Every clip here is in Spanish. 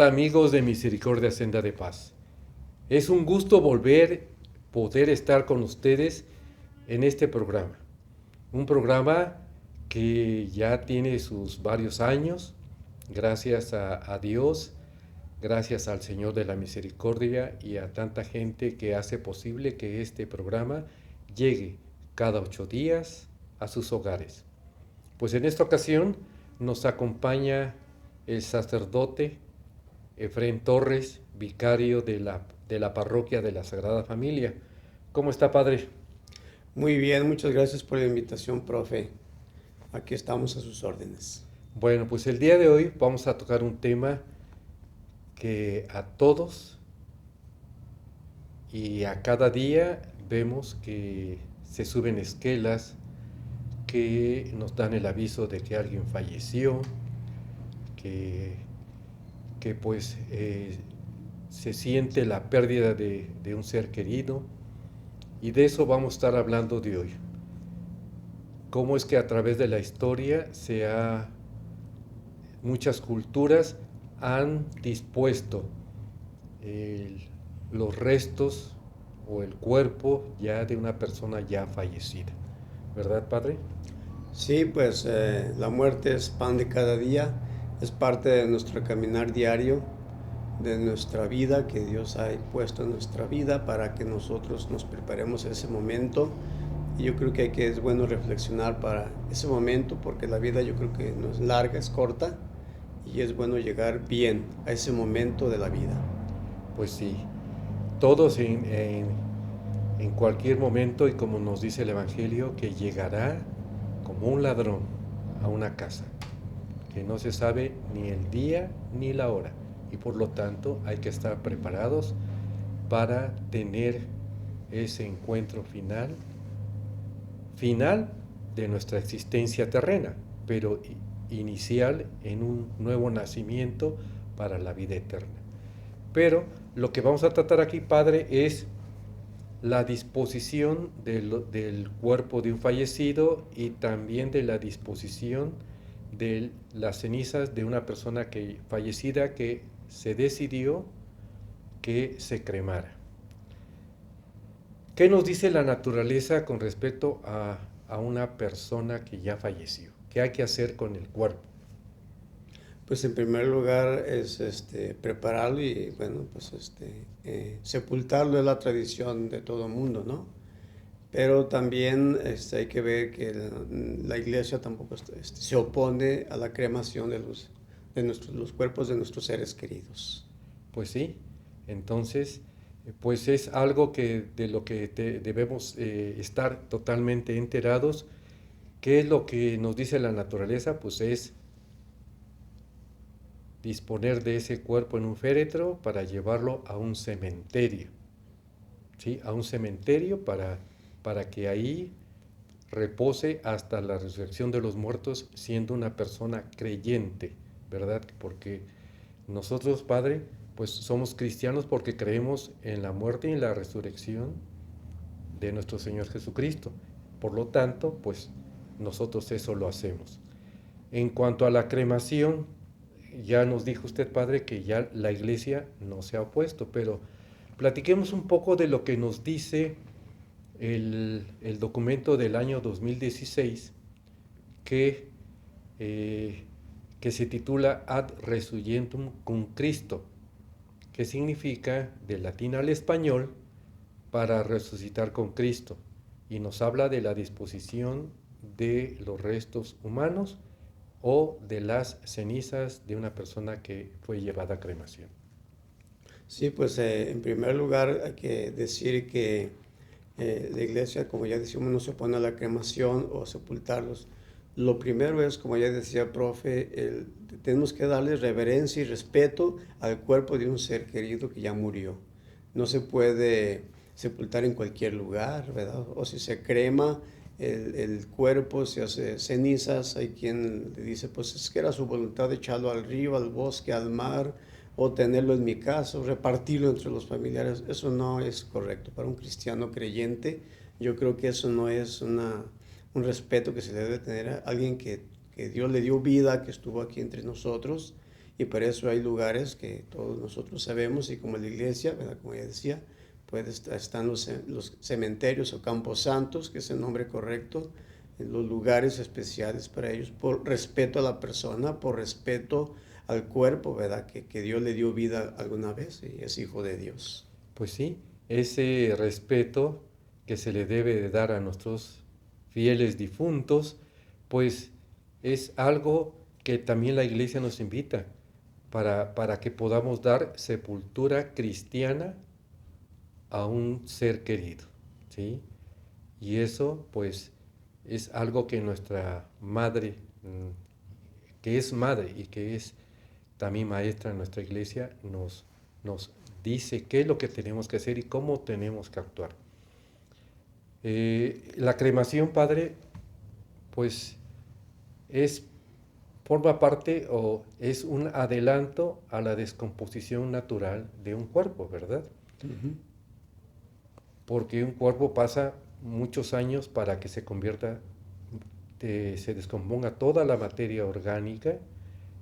Hola amigos de Misericordia Senda de Paz. Es un gusto poder estar con ustedes en este programa. Un programa que ya tiene sus varios años, gracias a Dios, gracias al Señor de la Misericordia y a tanta gente que hace posible que este programa llegue cada 8 días a sus hogares. Pues en esta ocasión nos acompaña el sacerdote Efrén Torres, vicario de la parroquia de la Sagrada Familia. ¿Cómo está, padre? Muy bien, muchas gracias por la invitación, profe. Aquí estamos a sus órdenes. Bueno, pues el día de hoy vamos a tocar un tema que a todos y a cada día vemos que se suben esquelas, que nos dan el aviso de que alguien falleció, que, que pues se siente la pérdida de un ser querido, y de eso vamos a estar hablando de hoy. Cómo es que a través de la historia muchas culturas han dispuesto el- los restos o el cuerpo ya de una persona ya fallecida. ¿Verdad, padre? Sí, pues la muerte es pan de cada día, es parte de nuestro caminar diario, de nuestra vida que Dios ha puesto en nuestra vida para que nosotros nos preparemos a ese momento. Y yo creo que es bueno reflexionar para ese momento porque la vida yo creo que no es larga, es corta y es bueno llegar bien a ese momento de la vida. Pues sí, todos en cualquier momento, y como nos dice el Evangelio, que llegará como un ladrón a una casa, que no se sabe ni el día ni la hora, y por lo tanto hay que estar preparados para tener ese encuentro final de nuestra existencia terrena, pero inicial en un nuevo nacimiento para la vida eterna. Pero lo que vamos a tratar aquí, padre, es la disposición del cuerpo de un fallecido y también de la disposición de las cenizas de una persona fallecida que se decidió que se cremara. ¿Qué nos dice la naturaleza con respecto a una persona que ya falleció? ¿Qué hay que hacer con el cuerpo? Pues en primer lugar es prepararlo y bueno, pues sepultarlo es la tradición de todo el mundo, ¿no? Pero también hay que ver que la iglesia tampoco se opone a la cremación los cuerpos de nuestros seres queridos. Pues sí, entonces, pues es algo de lo que debemos estar totalmente enterados. ¿Qué es lo que nos dice la naturaleza? Pues es disponer de ese cuerpo en un féretro para llevarlo a un cementerio, ¿sí? A un cementerio para que ahí repose hasta la resurrección de los muertos siendo una persona creyente, ¿verdad? Porque nosotros, Padre, pues somos cristianos porque creemos en la muerte y en la resurrección de nuestro Señor Jesucristo. Por lo tanto, pues nosotros eso lo hacemos. En cuanto a la cremación, ya nos dijo usted, Padre, que ya la Iglesia no se ha opuesto, pero platiquemos un poco de lo que nos dice el documento del año 2016 que, eh, que se titula Ad Resurgentum cum Christo, que significa del latín al español para resucitar con Cristo, y nos habla de la disposición de los restos humanos o de las cenizas de una persona que fue llevada a cremación. Sí, pues en primer lugar hay que decir que la iglesia, como ya decimos, no se opone a la cremación o sepultarlos. Lo primero es, como ya decía, profe, tenemos que darle reverencia y respeto al cuerpo de un ser querido que ya murió. No se puede sepultar en cualquier lugar, ¿verdad? O si se crema el cuerpo, se hace cenizas, hay quien le dice, pues es que era su voluntad de echarlo al río, al bosque, al mar, o tenerlo en mi casa, o repartirlo entre los familiares. Eso no es correcto. Para un cristiano creyente, yo creo que eso no es un respeto que se debe tener a alguien que Dios le dio vida, que estuvo aquí entre nosotros, y por eso hay lugares que todos nosotros sabemos, y como la iglesia, ¿verdad? Como ya decía, están los cementerios o campos santos, que es el nombre correcto, en los lugares especiales para ellos, por respeto a la persona, por respeto al cuerpo, ¿verdad? Que Dios le dio vida alguna vez y es hijo de Dios. Pues sí, ese respeto que se le debe de dar a nuestros fieles difuntos, pues es algo que también la iglesia nos invita para que podamos dar sepultura cristiana a un ser querido, ¿sí? Y eso, pues, es algo que nuestra madre, que es madre y que es también maestra en nuestra iglesia, nos dice qué es lo que tenemos que hacer y cómo tenemos que actuar. La cremación, padre, pues forma parte o es un adelanto a la descomposición natural de un cuerpo, ¿verdad? Ujú. Porque un cuerpo pasa muchos años para que se convierta, se descomponga toda la materia orgánica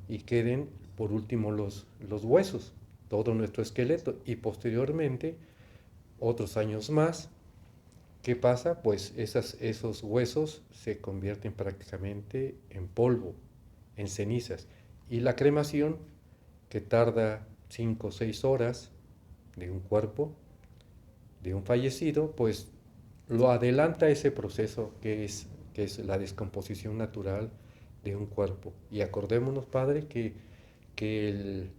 y queden por último los huesos, todo nuestro esqueleto, y posteriormente, otros años más, ¿qué pasa? Pues esos huesos se convierten prácticamente en polvo, en cenizas. Y la cremación, que tarda 5 o 6 horas de un cuerpo, de un fallecido, pues lo adelanta ese proceso que es la descomposición natural de un cuerpo. Y acordémonos, Padre, que, el,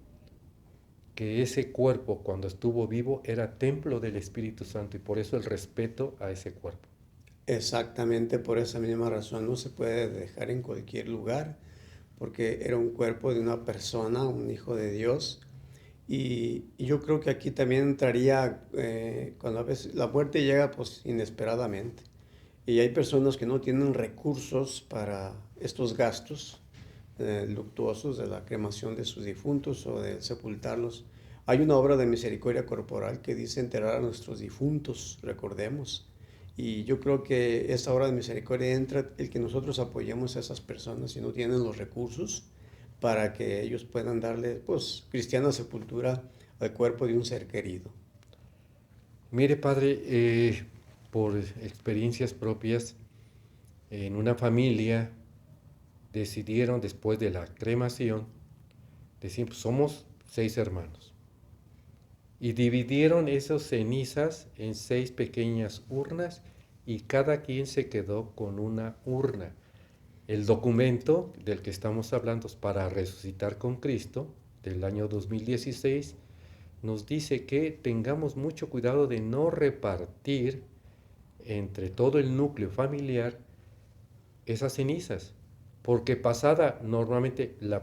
que ese cuerpo cuando estuvo vivo era templo del Espíritu Santo y por eso el respeto a ese cuerpo. Exactamente por esa misma razón no se puede dejar en cualquier lugar, porque era un cuerpo de una persona, un hijo de Dios. Y yo creo que aquí también entraría cuando a veces la muerte llega pues inesperadamente. Y hay personas que no tienen recursos para estos gastos luctuosos de la cremación de sus difuntos o de sepultarlos. Hay una obra de misericordia corporal que dice enterrar a nuestros difuntos, recordemos. Y yo creo que esa obra de misericordia entra el que nosotros apoyemos a esas personas si no tienen los recursos para que ellos puedan darle, pues, cristiana sepultura al cuerpo de un ser querido. Mire, Padre, por experiencias propias, en una familia decidieron después de la cremación, decir, pues, somos 6 hermanos. Y dividieron esas cenizas en 6 pequeñas urnas y cada quien se quedó con una urna. El documento del que estamos hablando para resucitar con Cristo, del año 2016, nos dice que tengamos mucho cuidado de no repartir entre todo el núcleo familiar esas cenizas, porque pasada normalmente la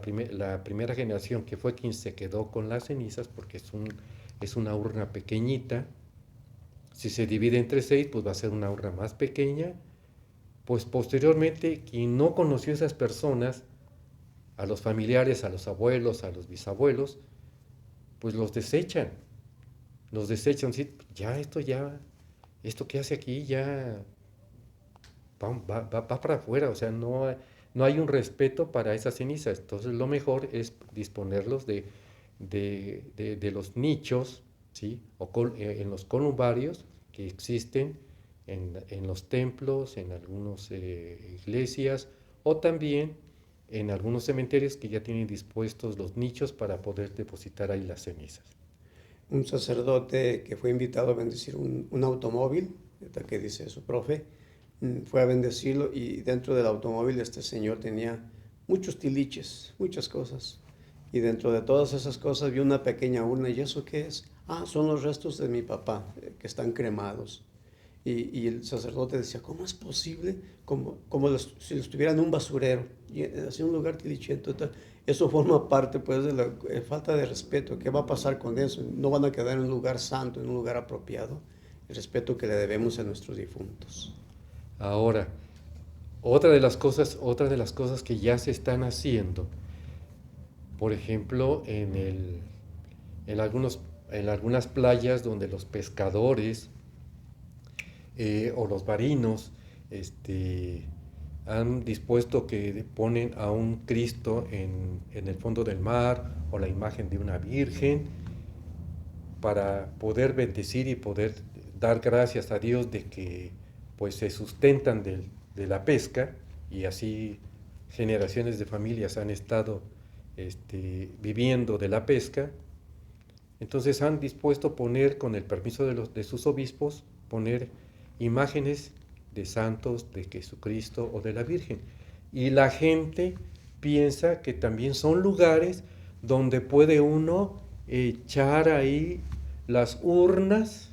primera generación que fue quien se quedó con las cenizas, porque es una urna pequeñita, si se divide entre 6, pues va a ser una urna más pequeña, pues posteriormente quien no conoció a esas personas, a los familiares, a los abuelos, a los bisabuelos, pues los desechan, ¿sí? Esto que hace aquí ya va para afuera, o sea, no hay un respeto para esas cenizas. Entonces lo mejor es disponerlos de los nichos, ¿sí? En los columbarios que existen en los templos, en algunas iglesias o también en algunos cementerios que ya tienen dispuestos los nichos para poder depositar ahí las cenizas. Un sacerdote que fue invitado a bendecir un automóvil, que dice su profe, fue a bendecirlo y dentro del automóvil este señor tenía muchos tiliches, muchas cosas. Y dentro de todas esas cosas vio una pequeña urna. ¿Y eso qué es? Ah, son los restos de mi papá que están cremados. Y el sacerdote decía, ¿cómo es posible? Como si los tuvieran en un basurero, y así un lugar tilichento. Eso forma parte pues de la falta de respeto. ¿Qué va a pasar con eso? No van a quedar en un lugar santo, en un lugar apropiado. El respeto que le debemos a nuestros difuntos. Ahora, otra de las cosas que ya se están haciendo, por ejemplo, en, algunos, en algunas playas donde los pescadores o los marinos este, han dispuesto que ponen a un Cristo en el fondo del mar o la imagen de una virgen para poder bendecir y poder dar gracias a Dios de que pues se sustentan de la pesca, y así generaciones de familias han estado viviendo de la pesca. Entonces han dispuesto poner, con el permiso de sus obispos, poner imágenes de santos, de Jesucristo o de la Virgen. Y la gente piensa que también son lugares donde puede uno echar ahí las urnas,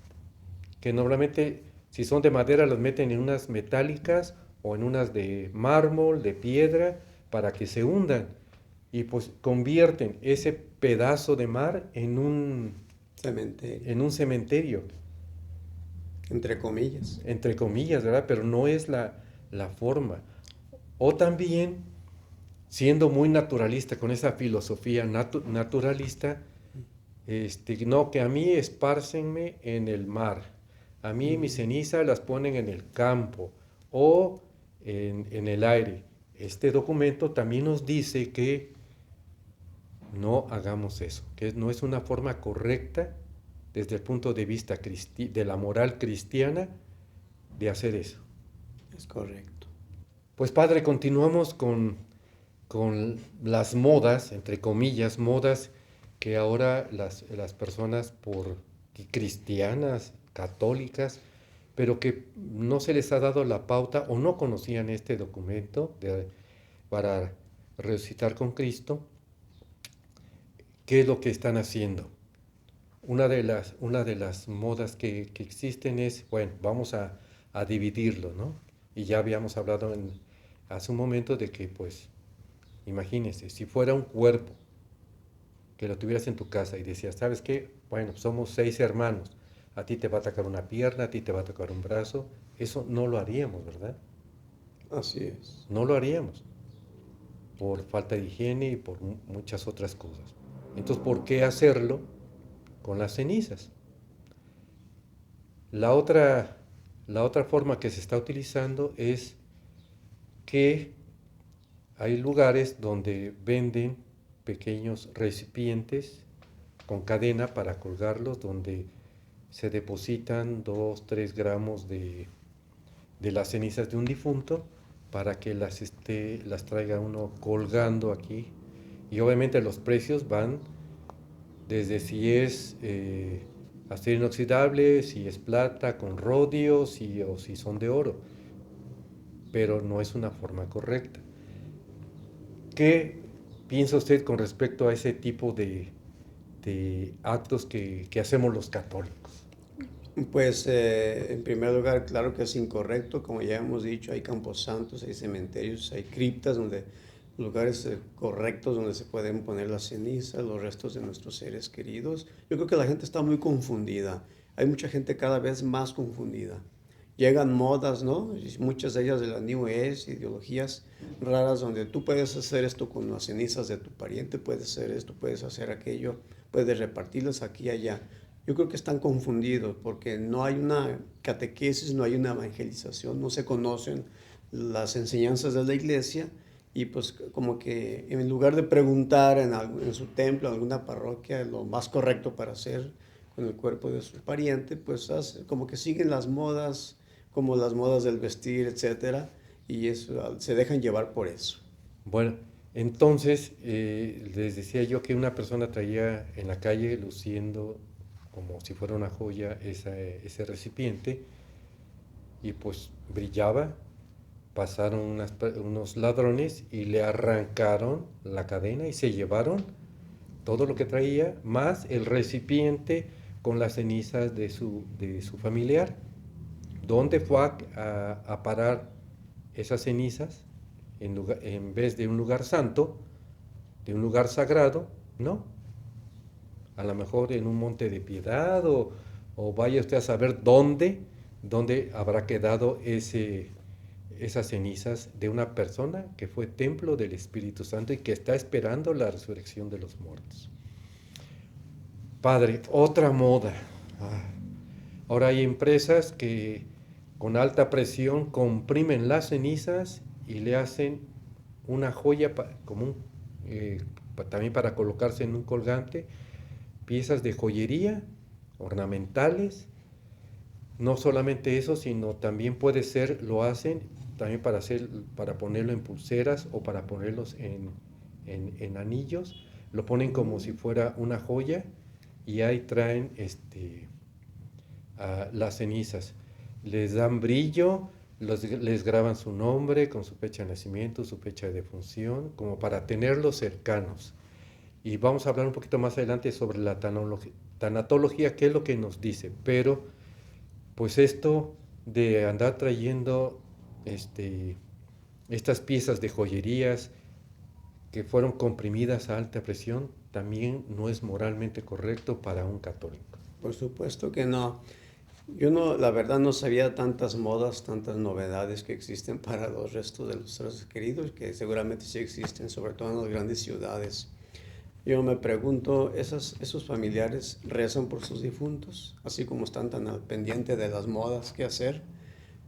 que normalmente si son de madera las meten en unas metálicas o en unas de mármol, de piedra, para que se hundan. Y pues convierten ese pedazo de mar Cementerio, en un cementerio, entre comillas, ¿verdad? Pero no es la forma. O también, siendo muy naturalista, con esa filosofía naturalista, no, que a mí espárcenme en el mar, a mí mis cenizas las ponen en el campo o en el aire. Este documento también nos dice que no hagamos eso, que no es una forma correcta desde el punto de vista de la moral cristiana de hacer eso. Es correcto. Pues padre, continuamos con las modas, entre comillas, modas que ahora las personas cristianas, católicas, pero que no se les ha dado la pauta o no conocían este documento para resucitar con Cristo. ¿Qué es lo que están haciendo? Una de las modas que existen es, bueno, vamos a dividirlo, ¿no? Y ya habíamos hablado hace un momento de que, pues, imagínense, si fuera un cuerpo que lo tuvieras en tu casa y decías, ¿sabes qué? Bueno, somos 6 hermanos, a ti te va a tocar una pierna, a ti te va a tocar un brazo, eso no lo haríamos, ¿verdad? Así es. No lo haríamos, por falta de higiene y por muchas otras cosas. Entonces, ¿por qué hacerlo con las cenizas? La otra forma que se está utilizando es que hay lugares donde venden pequeños recipientes con cadena para colgarlos, donde se depositan 2-3 gramos de las cenizas de un difunto para que las traiga uno colgando aquí. Y obviamente los precios van desde si es acero inoxidable, si es plata con rodio, o si son de oro. Pero no es una forma correcta. ¿Qué piensa usted con respecto a ese tipo de actos que hacemos los católicos? Pues en primer lugar, claro que es incorrecto, como ya hemos dicho, hay camposantos, hay cementerios, hay criptas, lugares correctos donde se pueden poner las cenizas, los restos de nuestros seres queridos. Yo creo que la gente está muy confundida, hay mucha gente cada vez más confundida. Llegan modas, ¿no? Y muchas de ellas de la New Age, ideologías raras, donde tú puedes hacer esto con las cenizas de tu pariente, puedes hacer esto, puedes hacer aquello, puedes repartirlas aquí y allá. Yo creo que están confundidos porque no hay una catequesis, no hay una evangelización, no se conocen las enseñanzas de la iglesia, y pues como que en lugar de preguntar en su templo, en alguna parroquia, lo más correcto para hacer con el cuerpo de su pariente, pues como que siguen las modas, como las modas del vestir, etcétera, y eso, se dejan llevar por eso. Bueno, entonces les decía yo que una persona traía en la calle luciendo como si fuera una joya ese recipiente, y pues brillaba. Pasaron unos ladrones y le arrancaron la cadena y se llevaron todo lo que traía, más el recipiente con las cenizas de su familiar. ¿Dónde fue a parar esas cenizas? En vez de un lugar santo, de un lugar sagrado, no. A lo mejor en un monte de piedad, o vaya usted a saber dónde habrá quedado esas cenizas de una persona que fue templo del Espíritu Santo y que está esperando la resurrección de los muertos. Padre, otra moda. Ahora hay empresas que con alta presión comprimen las cenizas y le hacen una joya también para colocarse en un colgante, piezas de joyería, ornamentales. No solamente eso, sino también puede ser, lo hacen también para ponerlo en pulseras o para ponerlos en anillos. Lo ponen como si fuera una joya y ahí traen las cenizas. Les dan brillo, les graban su nombre con su fecha de nacimiento, su fecha de defunción, como para tenerlos cercanos. Y vamos a hablar un poquito más adelante sobre la tanatología, qué es lo que nos dice. Pero, pues esto de andar trayendo estas piezas de joyerías que fueron comprimidas a alta presión, también no es moralmente correcto para un católico. Por supuesto que no. Yo no, la verdad no sabía tantas modas, tantas novedades que existen para los restos de los seres queridos, que seguramente sí existen, sobre todo en las grandes ciudades. Yo me pregunto, ¿esos familiares rezan por sus difuntos, así como están tan al pendiente de las modas que hacer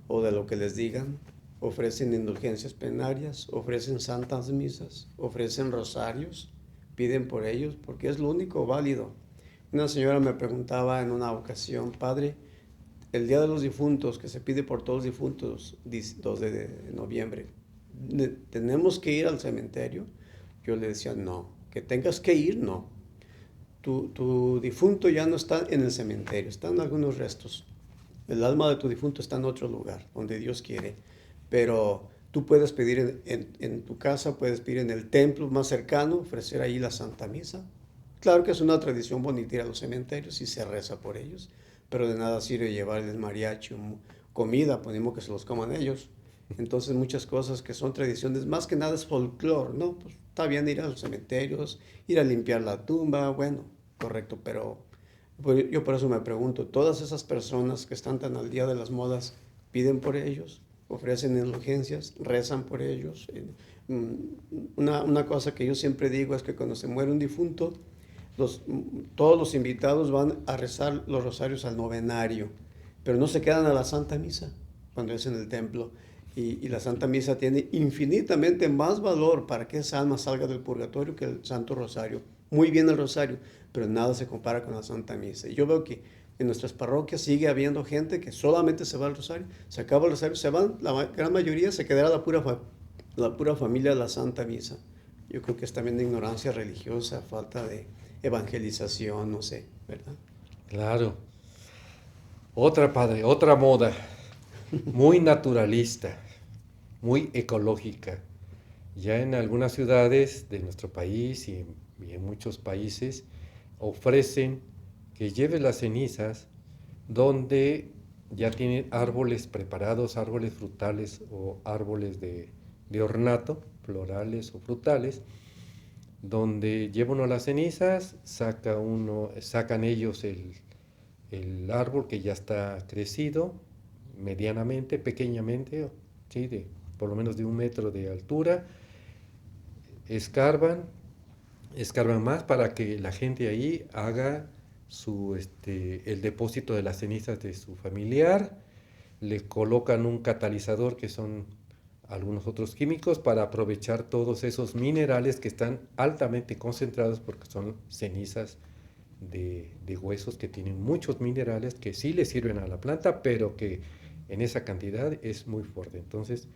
o de lo que les digan? Ofrecen indulgencias plenarias, ofrecen santas misas, ofrecen rosarios, piden por ellos, porque es lo único válido. Una señora me preguntaba en una ocasión, padre, el Día de los Difuntos, que se pide por todos los difuntos, 2 de noviembre, ¿tenemos que ir al cementerio? Yo le decía, no, que tengas que ir, no. Tu difunto ya no está en el cementerio, están algunos restos. El alma de tu difunto está en otro lugar, donde Dios quiere. Pero tú puedes pedir en tu casa, puedes pedir en el templo más cercano, ofrecer ahí la Santa Misa. Claro que es una tradición bonita ir a los cementerios y se reza por ellos, pero de nada sirve llevarles mariachi o comida, ponemos que se los coman ellos. Entonces muchas cosas que son tradiciones, más que nada es folclore, ¿no? Pues está bien ir a los cementerios, ir a limpiar la tumba, bueno, correcto, pero yo por eso me pregunto, ¿todas esas personas que están tan al día de las modas piden por ellos, ofrecen indulgencias, rezan por ellos? Una cosa que yo siempre digo es que cuando se muere un difunto, todos los invitados van a rezar los rosarios al novenario, pero no se quedan a la Santa Misa cuando es en el templo. Y la Santa Misa tiene infinitamente más valor para que esa alma salga del purgatorio que el Santo Rosario. Muy bien el Rosario, pero nada se compara con la Santa Misa. Y yo veo que en nuestras parroquias sigue habiendo gente que solamente se va al Rosario, se acaba el Rosario, se van, la gran mayoría se quedará la pura familia de la Santa Misa. Yo creo que es también de ignorancia religiosa, falta de evangelización, no sé, ¿verdad? Claro. Otra, padre, otra moda, muy naturalista, muy ecológica. Ya en algunas ciudades de nuestro país y en muchos países ofrecen que lleves las cenizas donde ya tienen árboles preparados, árboles frutales o árboles de ornato, florales o frutales, donde lleva uno las cenizas, sacan ellos el árbol que ya está crecido, medianamente, pequeñamente, ¿sí? Por lo menos de 1 metro de altura, escarban, escarban más para que la gente ahí haga el depósito de las cenizas de su familiar, le colocan un catalizador que son algunos otros químicos para aprovechar todos esos minerales que están altamente concentrados porque son cenizas de huesos que tienen muchos minerales que sí le sirven a la planta, pero que en esa cantidad es muy fuerte. Entonces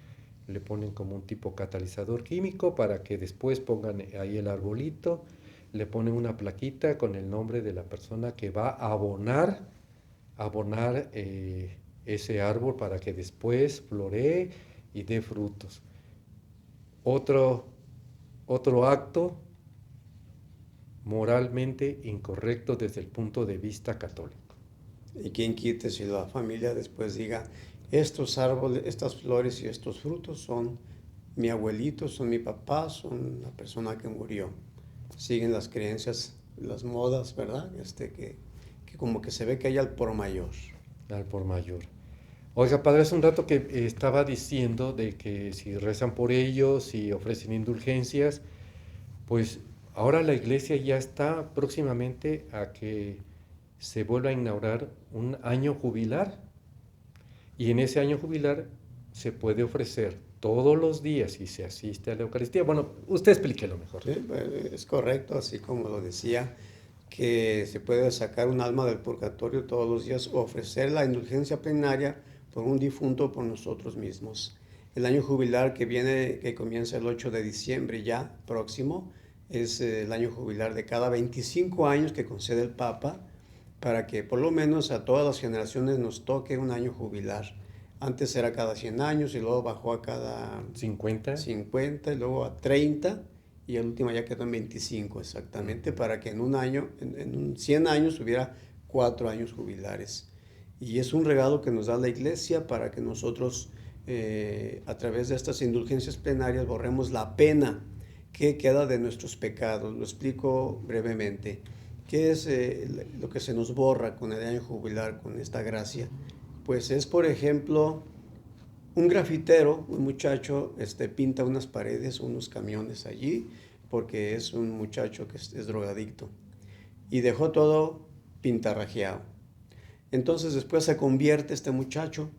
le ponen como un tipo catalizador químico para que después pongan ahí el arbolito, le ponen una plaquita con el nombre de la persona que va a abonar ese árbol para que después floree y dé frutos. Otro acto moralmente incorrecto desde el punto de vista católico. Y quién quite si la familia después diga, estos árboles, estas flores y estos frutos son mi abuelito, son mi papá, son la persona que murió. Siguen las creencias, las modas, ¿verdad? Que como que se ve que hay al por mayor. Al por mayor. Oiga, padre, hace un rato que estaba diciendo de que si rezan por ellos, si ofrecen indulgencias, pues ahora la iglesia ya está próximamente a que se vuelva a inaugurar un año jubilar y en ese año jubilar se puede ofrecer todos los días y se asiste a la Eucaristía. Bueno, usted explíquelo mejor. Sí, es correcto, así como lo decía, que se puede sacar un alma del purgatorio todos los días o ofrecer la indulgencia plenaria por un difunto por nosotros mismos. El año jubilar que viene, que comienza el 8 de diciembre ya próximo, es el año jubilar de cada 25 años que concede el Papa para que por lo menos a todas las generaciones nos toque un año jubilar. Antes era cada 100 años y luego bajó a cada 50. 50 y luego a 30 y el último ya quedó en 25 exactamente, para que en un año, en 100 años hubiera 4 años jubilares. Y es un regalo que nos da la Iglesia para que nosotros a través de estas indulgencias plenarias borremos la pena que queda de nuestros pecados. Lo explico brevemente. ¿Qué es lo que se nos borra con el año jubilar, con esta gracia? Pues es, por ejemplo, un grafitero, un muchacho, pinta unas paredes, unos camiones allí, porque es un muchacho que es drogadicto. Y dejó todo pintarrajeado. Entonces después se convierte este muchacho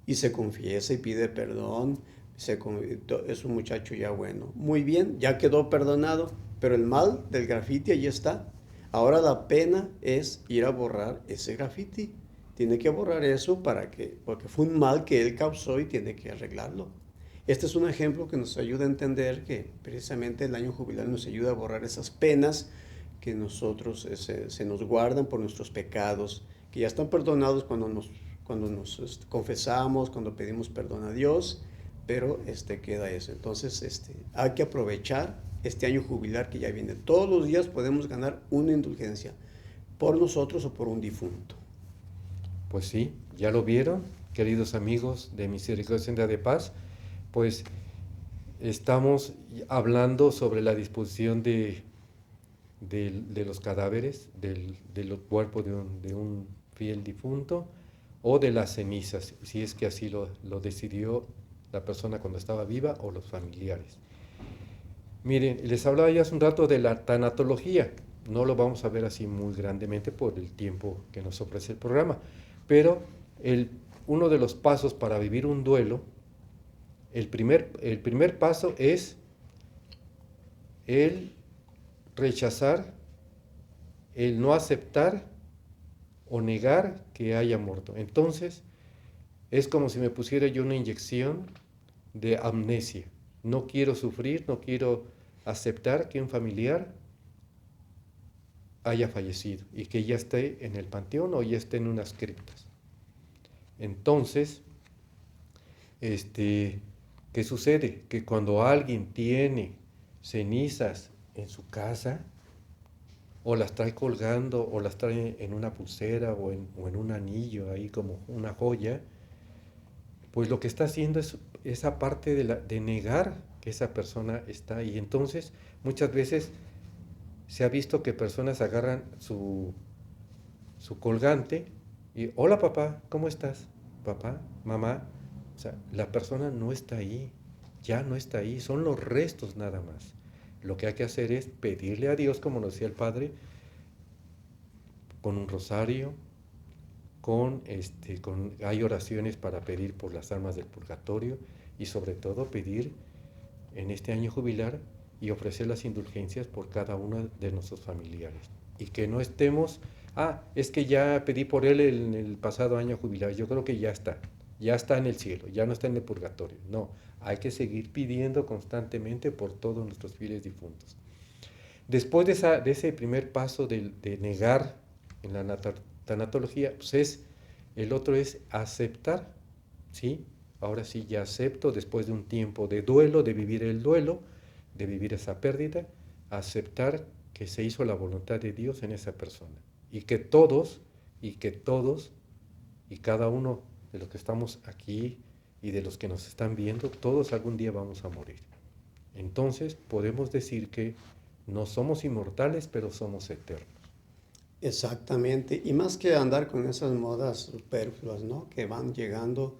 y se confiesa y pide perdón. Es un muchacho ya bueno. Muy bien, ya quedó perdonado, pero el mal del grafiti allí está. Ahora la pena es ir a borrar ese grafiti. Tiene que borrar eso porque fue un mal que él causó y tiene que arreglarlo. Este es un ejemplo que nos ayuda a entender que precisamente el año jubilar nos ayuda a borrar esas penas que nosotros se nos guardan por nuestros pecados, que ya están perdonados cuando nos confesamos, cuando pedimos perdón a Dios, pero queda eso. Entonces hay que aprovechar este año jubilar que ya viene. Todos los días podemos ganar una indulgencia por nosotros o por un difunto. Pues sí, ya lo vieron, queridos amigos de Misericordia Senda de Paz, pues estamos hablando sobre la disposición de los cadáveres, del cuerpo de un fiel difunto o de las cenizas, si es que así lo decidió la persona cuando estaba viva o los familiares. Miren, les hablaba ya hace un rato de la tanatología. No lo vamos a ver así muy grandemente por el tiempo que nos ofrece el programa, pero uno de los pasos para vivir un duelo, el primer paso es el rechazar, el no aceptar o negar que haya muerto. Entonces, es como si me pusiera yo una inyección de amnesia. No quiero sufrir, no quiero aceptar que un familiar haya fallecido y que ya esté en el panteón o ya esté en unas criptas. Entonces, ¿qué sucede? Que cuando alguien tiene cenizas en su casa, o las trae colgando, o las trae en una pulsera o en un anillo, ahí como una joya, pues lo que está haciendo es esa parte de negar que esa persona está ahí. Entonces, muchas veces se ha visto que personas agarran su colgante y, hola papá, ¿cómo estás? Papá, mamá. O sea, la persona no está ahí, ya no está ahí, son los restos nada más. Lo que hay que hacer es pedirle a Dios, como nos decía el Padre, con un rosario, hay oraciones para pedir por las almas del purgatorio y sobre todo pedir en este año jubilar y ofrecer las indulgencias por cada uno de nuestros familiares. Y que no estemos, es que ya pedí por él en el pasado año jubilar, yo creo que ya está en el cielo, ya no está en el purgatorio. No, hay que seguir pidiendo constantemente por todos nuestros fieles difuntos. Después de ese primer paso de negar en la tanatología, pues el otro es aceptar, ¿sí? Ahora sí ya acepto, después de un tiempo de duelo, de vivir el duelo, de vivir esa pérdida, aceptar que se hizo la voluntad de Dios en esa persona. Y que todos, y cada uno de los que estamos aquí y de los que nos están viendo, todos algún día vamos a morir. Entonces podemos decir que no somos inmortales, pero somos eternos. Exactamente, y más que andar con esas modas superfluas, ¿no? Que van llegando,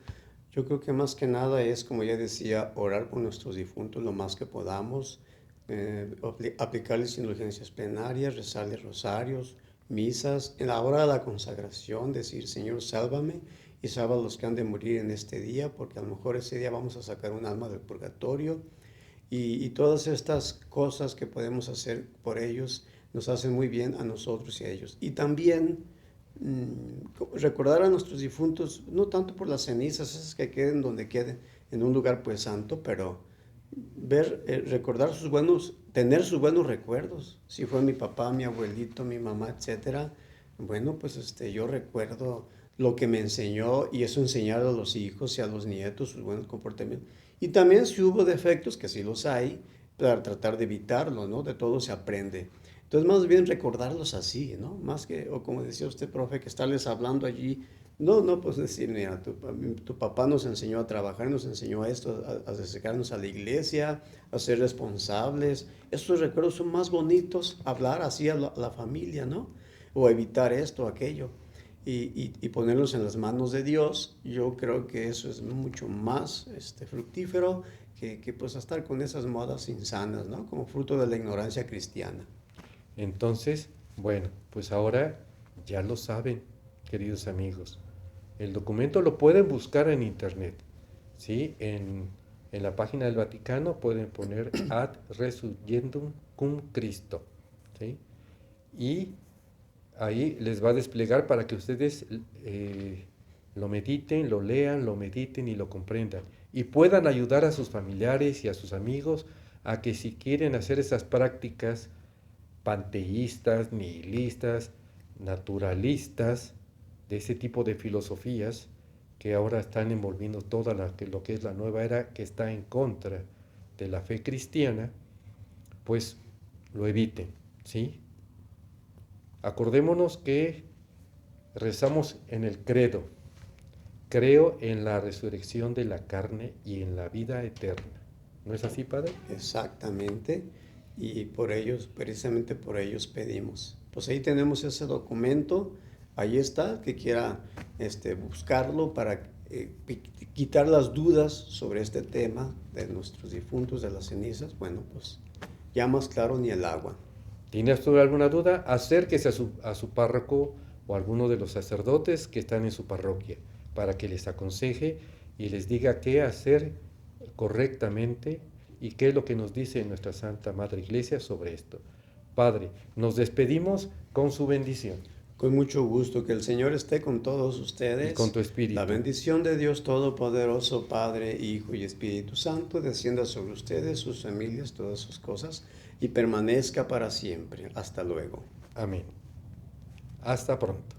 yo creo que más que nada es, como ya decía, orar por nuestros difuntos lo más que podamos, aplicarles indulgencias plenarias, rezarles rosarios, misas, en la hora de la consagración, decir, Señor, sálvame, y salva a los que han de morir en este día, porque a lo mejor ese día vamos a sacar un alma del purgatorio. Y todas estas cosas que podemos hacer por ellos nos hacen muy bien a nosotros y a ellos. Y también recordar a nuestros difuntos, no tanto por las cenizas, esas que queden donde queden, en un lugar pues santo, pero ver, recordar sus buenos, tener sus buenos recuerdos. Si fue mi papá, mi abuelito, mi mamá, etcétera, bueno, pues yo recuerdo lo que me enseñó, y eso enseñar a los hijos y a los nietos sus buenos comportamientos. Y también si hubo defectos, que sí los hay, para tratar de evitarlo, ¿no? De todo se aprende. Entonces, más bien recordarlos así, ¿no? Más que, o como decía usted, profe, que estarles hablando allí. No, no, pues decir, mira, tu papá nos enseñó a trabajar, nos enseñó a esto, a acercarnos a la iglesia, a ser responsables. Estos recuerdos son más bonitos, hablar así a la familia, ¿no? O evitar esto, aquello. Y ponerlos en las manos de Dios. Yo creo que eso es mucho más fructífero que pues estar con esas modas insanas, ¿no? Como fruto de la ignorancia cristiana. Entonces, bueno, pues ahora ya lo saben, queridos amigos. El documento lo pueden buscar en internet, ¿sí? En la página del Vaticano pueden poner Ad Resurgendum cum Christo, ¿sí? Y ahí les va a desplegar para que ustedes lo mediten, lo lean, lo mediten y lo comprendan. Y puedan ayudar a sus familiares y a sus amigos a que si quieren hacer esas prácticas panteístas, nihilistas, naturalistas, de ese tipo de filosofías que ahora están envolviendo toda lo que es la nueva era, que está en contra de la fe cristiana, pues lo eviten, ¿sí? Acordémonos que rezamos en el credo: creo en la resurrección de la carne y en la vida eterna. ¿No es así, Padre? Exactamente. Y por ellos, precisamente por ellos pedimos. Pues ahí tenemos ese documento, ahí está, que quiera buscarlo para quitar las dudas sobre este tema de nuestros difuntos, de las cenizas. Bueno, pues ya más claro ni el agua. ¿Tienes tú alguna duda? Acérquese a su párroco o a alguno de los sacerdotes que están en su parroquia para que les aconseje y les diga qué hacer correctamente y qué es lo que nos dice nuestra Santa Madre Iglesia sobre esto. Padre, nos despedimos con su bendición. Con mucho gusto, que el Señor esté con todos ustedes. Y con tu espíritu. La bendición de Dios Todopoderoso, Padre, Hijo y Espíritu Santo, descienda sobre ustedes, sus familias, todas sus cosas, y permanezca para siempre. Hasta luego. Amén. Hasta pronto.